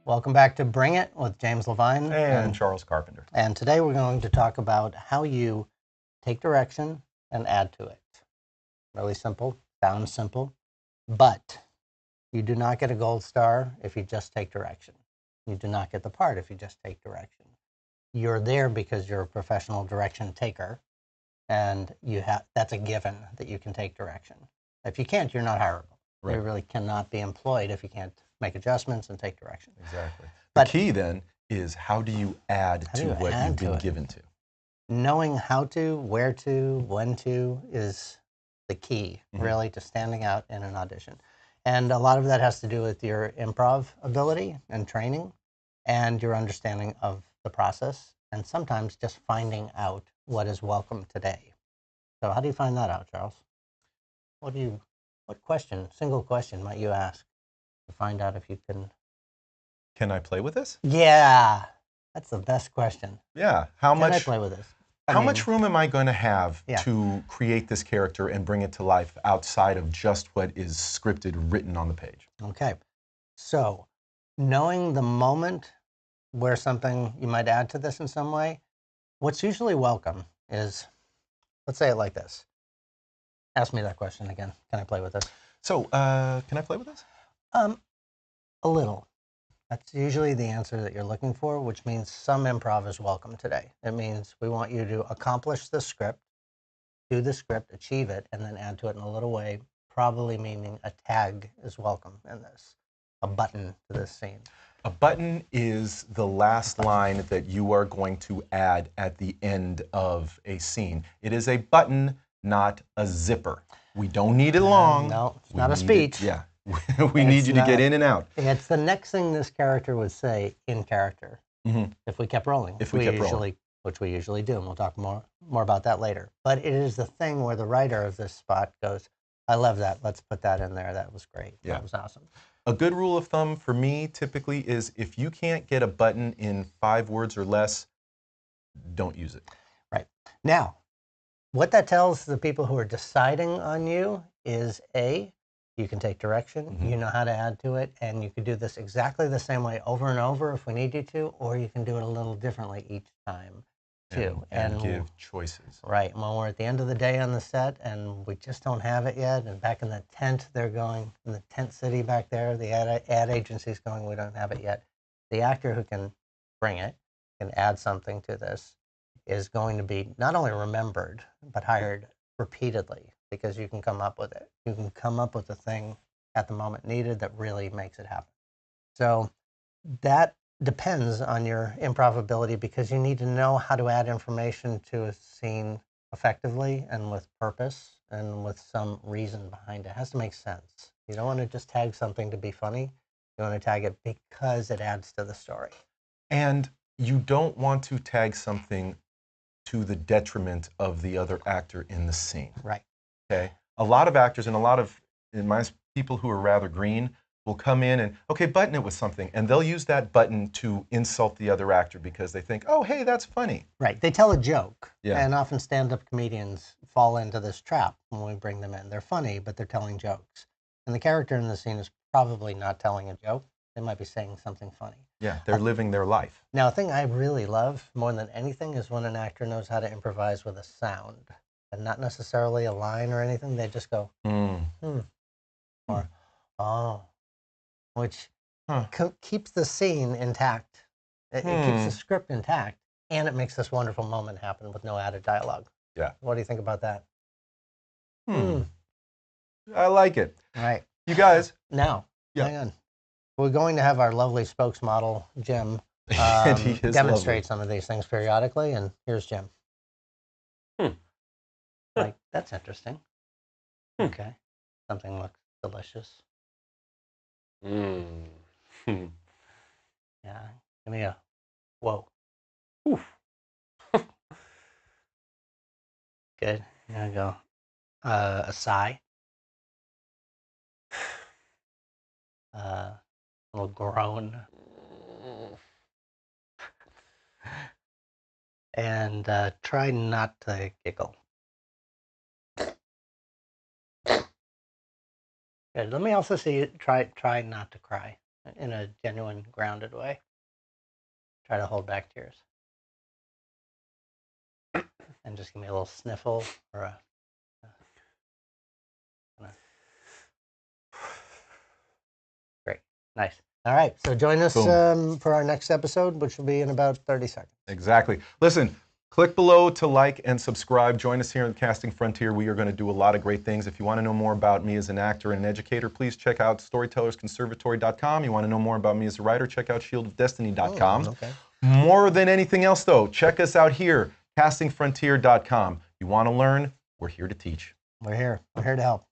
Welcome back to Bring It with James Levine and Charles Carpenter. And today we're going to talk about how you take direction and add to it. Really simple, sounds simple, but you do not get a gold star if you just take direction. You do not get the part if you just take direction. You're there because you're a professional direction taker, and that's a given that you can take direction. If you can't, you're not hireable. Right. You really cannot be employed if you can't make adjustments and take direction. Exactly. But the key then is how do you add to what you've been given to? Knowing how to, where to, when to is the key, really, to standing out in an audition. And a lot of that has to do with your improv ability and training and your understanding of the process, and sometimes just finding out what is welcome today. So how do you find that out, Charles? What question, single question might you ask to find out if you can... Can I play with this? Yeah, that's the best question. Yeah. Can I play with this? How much room am I going to have to create this character and bring it to life outside of just what is scripted, written on the page? Okay. So knowing the moment where something you might add to this in some way, what's usually welcome is, let's say it like this. Ask me that question again. Can I play with this? So, can I play with this? A little. That's usually the answer that you're looking for, which means some improv is welcome today. It means we want you to accomplish the script, do the script, achieve it, and then add to it in a little way, probably meaning a tag is welcome in this, a button to this scene. A button is the last line that you are going to add at the end of a scene. It is a button, not a zipper. We don't need it long. No, it's not a speech. Yeah. We need you to get in and out. It's the next thing this character would say in character if we kept rolling. If we kept rolling. Which we usually do, and we'll talk more about that later. But it is the thing where the writer of this spot goes, I love that. Let's put that in there. That was great. Yeah. That was awesome. A good rule of thumb for me typically is if you can't get a button in 5 words or less, don't use it. Right. Now, what that tells the people who are deciding on you is A, you can take direction, you know how to add to it, and you can do this exactly the same way over and over if we need you to, or you can do it a little differently each time, too. And give choices. Right. When we're at the end of the day on the set and we just don't have it yet, and back in the tent, they're going, in the tent city back there, the ad agency's going, we don't have it yet. The actor who can bring it, can add something to this, is going to be not only remembered, but hired repeatedly, because you can come up with it. You can come up with a thing at the moment needed that really makes it happen. So that depends on your improv ability, because you need to know how to add information to a scene effectively and with purpose and with some reason behind it. It has to make sense. You don't want to just tag something to be funny. You want to tag it because it adds to the story. And you don't want to tag something to the detriment of the other actor in the scene. Right. Okay. A lot of actors and a lot of people who are rather green will come in and, okay, button it with something. And they'll use that button to insult the other actor because they think, oh, hey, that's funny. Right. They tell a joke. Yeah. And often stand-up comedians fall into this trap when we bring them in. They're funny, but they're telling jokes. And the character in the scene is probably not telling a joke. They might be saying something funny. Yeah, they're living their life. Now, a thing I really love more than anything is when an actor knows how to improvise with a sound. And not necessarily a line or anything. They just go, or, oh, which keeps the scene intact. It keeps the script intact, and it makes this wonderful moment happen with no added dialogue. Yeah. What do you think about that? I like it. All right. You guys. Now, hang on. We're going to have our lovely spokesmodel, Jim, demonstrate some of these things periodically, and here's Jim. Like, that's interesting. Okay. Something looks delicious. Yeah. Give me a whoa. Oof. Good. There we go. A sigh. A little groan. And try not to giggle. Good. Let me also see you try not to cry. in a genuine, grounded way. Try to hold back tears. And just give me a little sniffle or a great. Nice. All right. So join us for our next episode, which will be in about 30 seconds. Exactly. Listen, click below to like and subscribe. Join us here in the Casting Frontier. We are going to do a lot of great things. If you want to know more about me as an actor and an educator, please check out storytellersconservatory.com. You want to know more about me as a writer, check out shieldofdestiny.com. Okay. More than anything else, though, check us out here, castingfrontier.com. You want to learn? We're here to teach. We're here. We're here to help.